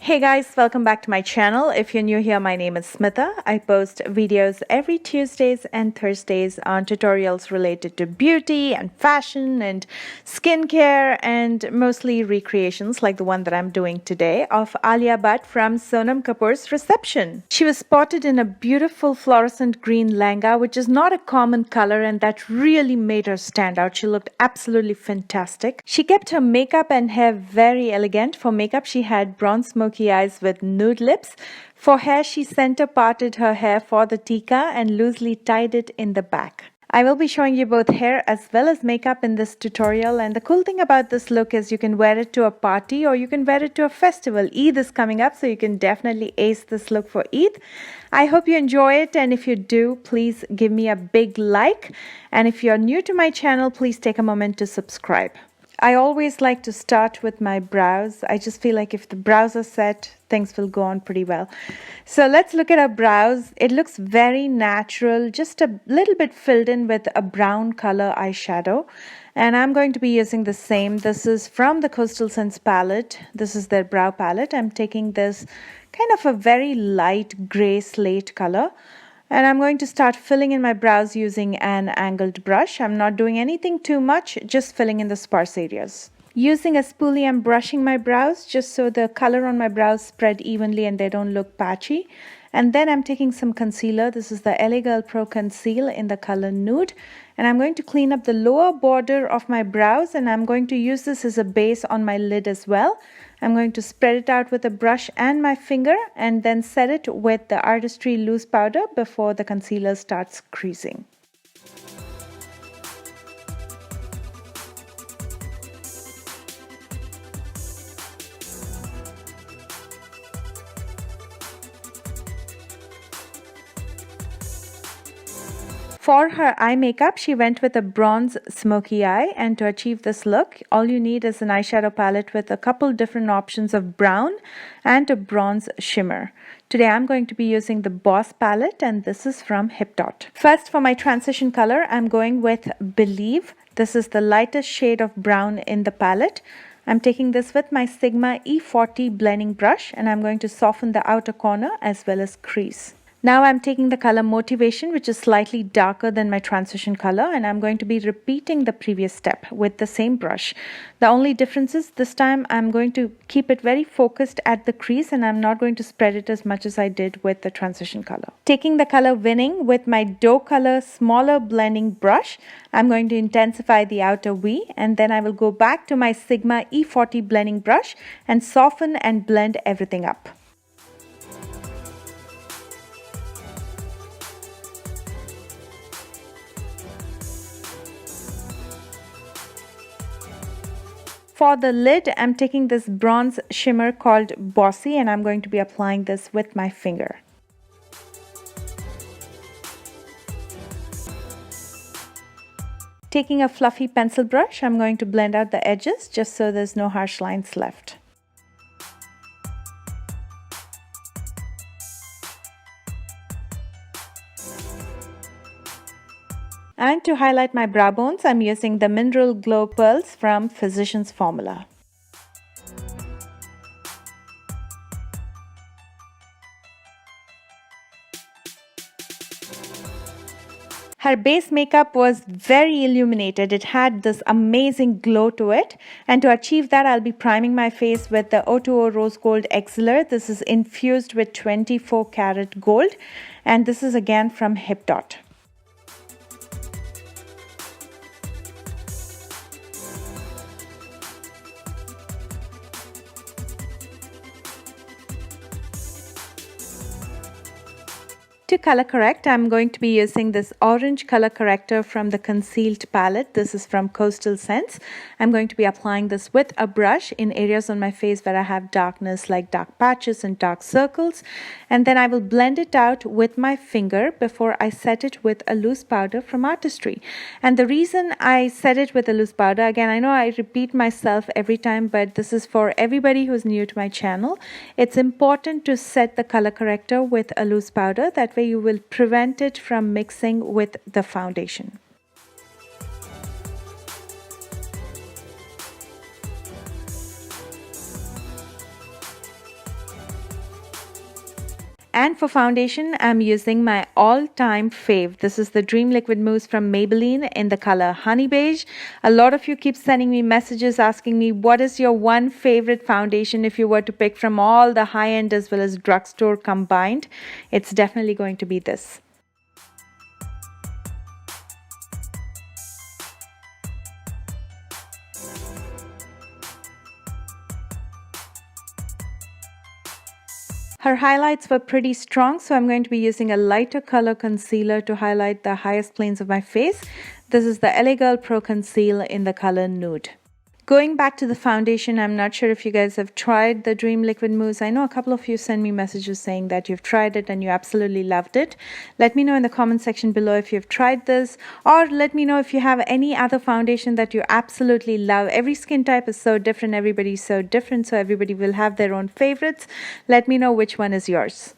Hey guys, welcome back to my channel. If you're new here, my name is Smitha. I post videos every Tuesdays and Thursdays on tutorials related to beauty and fashion and skincare and mostly recreations like the one that I'm doing today of Alia Bhatt from Sonam Kapoor's reception. She was spotted in a beautiful fluorescent green lehenga, which is not a common color, and that really made her stand out. She looked absolutely fantastic. She kept her makeup and hair very elegant. For makeup, she had bronze smoky eyes with nude lips. For hair, she center parted her hair for the tika and loosely tied it in the back. I will be showing you both hair as well as makeup in this tutorial, and the cool thing about this look is you can wear it to a party or you can wear it to a festival. Eid is coming up, so you can definitely ace this look for Eid. I hope you enjoy it, and if you do, please give me a big like, and if you're new to my channel, please take a moment to subscribe. I always like to start with my brows. I just feel like if the brows are set, things will go on pretty well. So let's look at our brows. It looks very natural, just a little bit filled in with a brown color eyeshadow. And I'm going to be using the same. This is from the Coastal Scents palette. This is their brow palette. I'm taking this kind of a very light gray slate color. And I'm going to start filling in my brows using an angled brush. I'm not doing anything too much, just filling in the sparse areas. Using a spoolie, I'm brushing my brows just so the color on my brows spread evenly and they don't look patchy. And then I'm taking some concealer. This is the LA Girl Pro Conceal in the color Nude. And I'm going to clean up the lower border of my brows, and I'm going to use this as a base on my lid as well. I'm going to spread it out with a brush and my finger and then set it with the Artistry loose powder before the concealer starts creasing. For her eye makeup, she went with a bronze smoky eye, and to achieve this look, all you need is an eyeshadow palette with a couple different options of brown and a bronze shimmer. Today I'm going to be using the Boss palette, and this is from Hip Dot. First, for my transition color, I'm going with Believe. This is the lightest shade of brown in the palette. I'm taking this with my Sigma E40 blending brush, and I'm going to soften the outer corner as well as crease. Now I'm taking the color Motivation, which is slightly darker than my transition color, and I'm going to be repeating the previous step with the same brush. The only difference is this time I'm going to keep it very focused at the crease, and I'm not going to spread it as much as I did with the transition color. Taking the color Winning with my doe color smaller blending brush, I'm going to intensify the outer V, and then I will go back to my Sigma E40 blending brush and soften and blend everything up. For the lid, I'm taking this bronze shimmer called Bossy, and I'm going to be applying this with my finger. Taking a fluffy pencil brush, I'm going to blend out the edges just so there's no harsh lines left. And to highlight my brow bones, I'm using the Mineral Glow Pearls from Physicians Formula. Her base makeup was very illuminated. It had this amazing glow to it. And to achieve that, I'll be priming my face with the O2O Rose Gold Exceller. This is infused with 24 karat gold. And this is again from Hip Dot. To color correct, I'm going to be using this orange color corrector from the Concealed palette. This is from Coastal Scents. I'm going to be applying this with a brush in areas on my face where I have darkness like dark patches and dark circles. And then I will blend it out with my finger before I set it with a loose powder from Artistry. And the reason I set it with a loose powder, again, I know I repeat myself every time, but this is for everybody who's new to my channel. It's important to set the color corrector with a loose powder. That way you will prevent it from mixing with the foundation. And for foundation, I'm using my all-time fave. This is the Dream Liquid Mousse from Maybelline in the color Honey Beige. A lot of you keep sending me messages asking me what is your one favorite foundation if you were to pick from all the high-end as well as drugstore combined. It's definitely going to be this. Her highlights were pretty strong, so I'm going to be using a lighter color concealer to highlight the highest planes of my face. This is the LA Girl Pro Conceal in the color Nude. Going back to the foundation, I'm not sure if you guys have tried the Dream Liquid Mousse. I know a couple of you send me messages saying that you've tried it and you absolutely loved it. Let me know in the comment section below if you've tried this, or let me know if you have any other foundation that you absolutely love. Every skin type is so different, everybody's so different, so everybody will have their own favorites. Let me know which one is yours.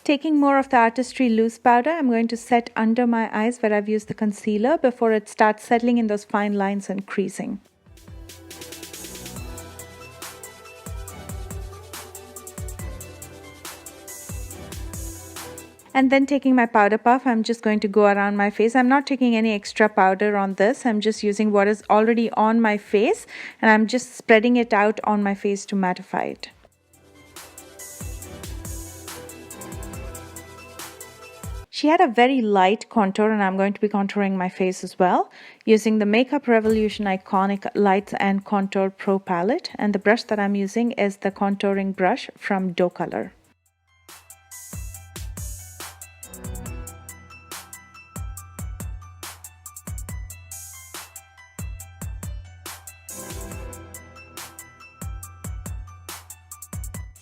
Taking more of the Artistry loose powder, I'm going to set under my eyes where I've used the concealer before it starts settling in those fine lines and creasing. And then taking my powder puff, I'm just going to go around my face. I'm not taking any extra powder on this. I'm just using what is already on my face and I'm just spreading it out on my face to mattify it. She had a very light contour and I'm going to be contouring my face as well using the Makeup Revolution Iconic Lights and Contour Pro palette, and the brush that I'm using is the contouring brush from Doe Color.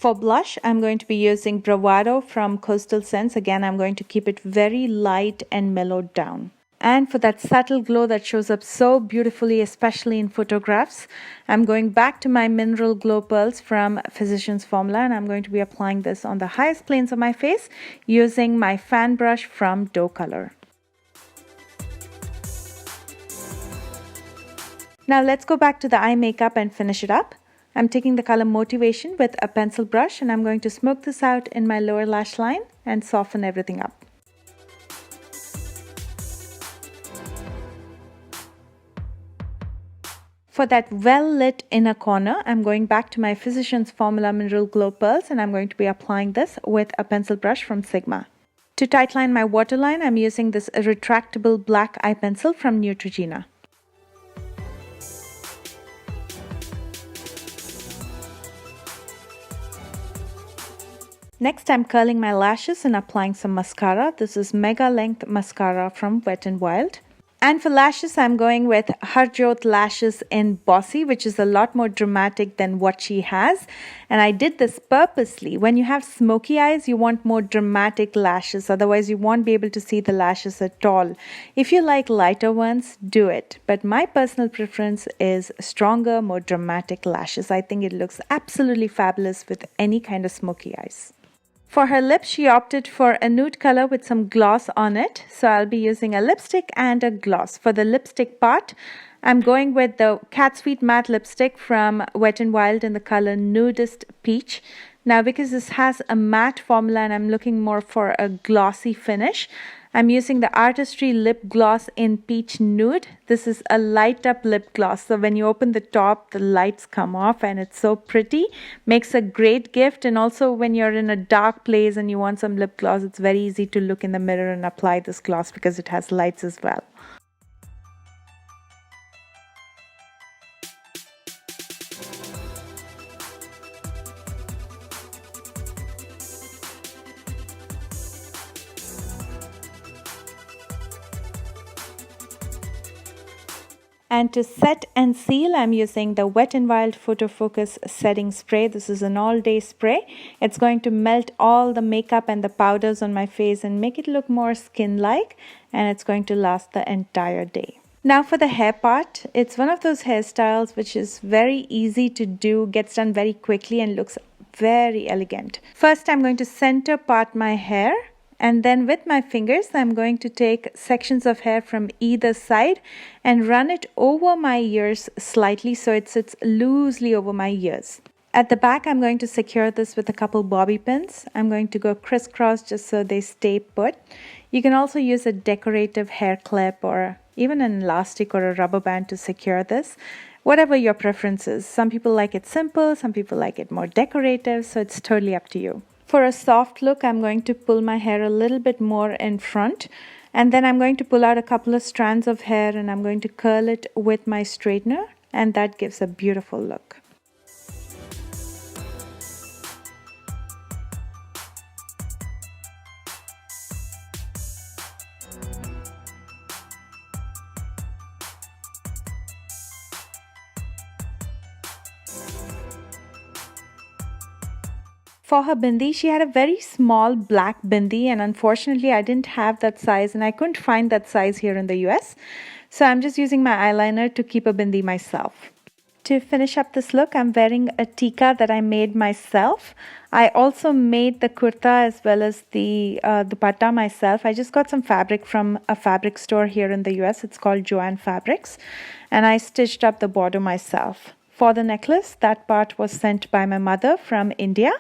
For blush, I'm going to be using Bravado from Coastal Scents. Again, I'm going to keep it very light and mellowed down. And for that subtle glow that shows up so beautifully, especially in photographs, I'm going back to my Mineral Glow Pearls from Physicians Formula, and I'm going to be applying this on the highest planes of my face using my fan brush from Doe Color. Now let's go back to the eye makeup and finish it up. I'm taking the color Motivation with a pencil brush and I'm going to smoke this out in my lower lash line and soften everything up. For that well-lit inner corner, I'm going back to my Physicians Formula Mineral Glow Pearls and I'm going to be applying this with a pencil brush from Sigma. To tightline my waterline, I'm using this retractable black eye pencil from Neutrogena. Next, I'm curling my lashes and applying some mascara. This is Mega Length Mascara from Wet n Wild. And for lashes, I'm going with Harjot Lashes in Bossy, which is a lot more dramatic than what she has. And I did this purposely. When you have smoky eyes, you want more dramatic lashes. Otherwise, you won't be able to see the lashes at all. If you like lighter ones, do it. But my personal preference is stronger, more dramatic lashes. I think it looks absolutely fabulous with any kind of smoky eyes. For her lips, she opted for a nude color with some gloss on it. So I'll be using a lipstick and a gloss. For the lipstick part, I'm going with the Cat Sweet Matte Lipstick from Wet n Wild in the color Nudist Peach. Now, because this has a matte formula and I'm looking more for a glossy finish, I'm using the Artistry Lip Gloss in Peach Nude. This is a light up lip gloss. So when you open the top, the lights come off and it's so pretty. Makes a great gift. And also when you're in a dark place and you want some lip gloss, it's very easy to look in the mirror and apply this gloss because it has lights as well. And to set and seal, I'm using the Wet n Wild Photo Focus Setting Spray. This is an all-day spray. It's going to melt all the makeup and the powders on my face and make it look more skin-like. And it's going to last the entire day. Now for the hair part, it's one of those hairstyles which is very easy to do, gets done very quickly and looks very elegant. First, I'm going to center part my hair, and then with my fingers, I'm going to take sections of hair from either side and run it over my ears slightly so it sits loosely over my ears. At the back, I'm going to secure this with a couple bobby pins. I'm going to go crisscross just so they stay put. You can also use a decorative hair clip or even an elastic or a rubber band to secure this. Whatever your preference is. Some people like it simple, some people like it more decorative, so it's totally up to you. For a soft look, I'm going to pull my hair a little bit more in front, and then I'm going to pull out a couple of strands of hair and I'm going to curl it with my straightener, and that gives a beautiful look. For her bindi, she had a very small black bindi, and unfortunately I didn't have that size and I couldn't find that size here in the US. So I'm just using my eyeliner to keep a bindi myself. To finish up this look, I'm wearing a tikka that I made myself. I also made the kurta as well as the dupatta myself. I just got some fabric from a fabric store here in the US. It's called Joanne Fabrics. And I stitched up the border myself. For the necklace, that part was sent by my mother from India.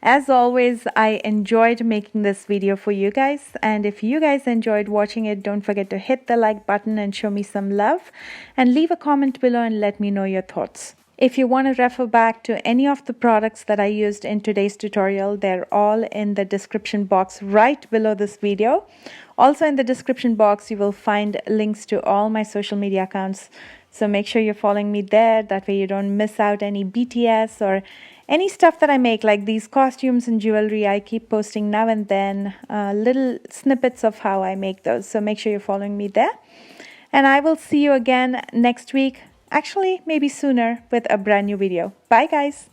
As always, I enjoyed making this video for you guys, and if you guys enjoyed watching it, don't forget to hit the like button and show me some love, and leave a comment below and let me know your thoughts. If you want to refer back to any of the products that I used in today's tutorial, they're all in the description box right below this video. Also in the description box, you will find links to all my social media accounts, so make sure you're following me there. That way you don't miss out any BTS or any stuff that I make, like these costumes and jewelry. I keep posting now and then little snippets of how I make those. So make sure you're following me there. And I will see you again next week. Actually, maybe sooner with a brand new video. Bye, guys.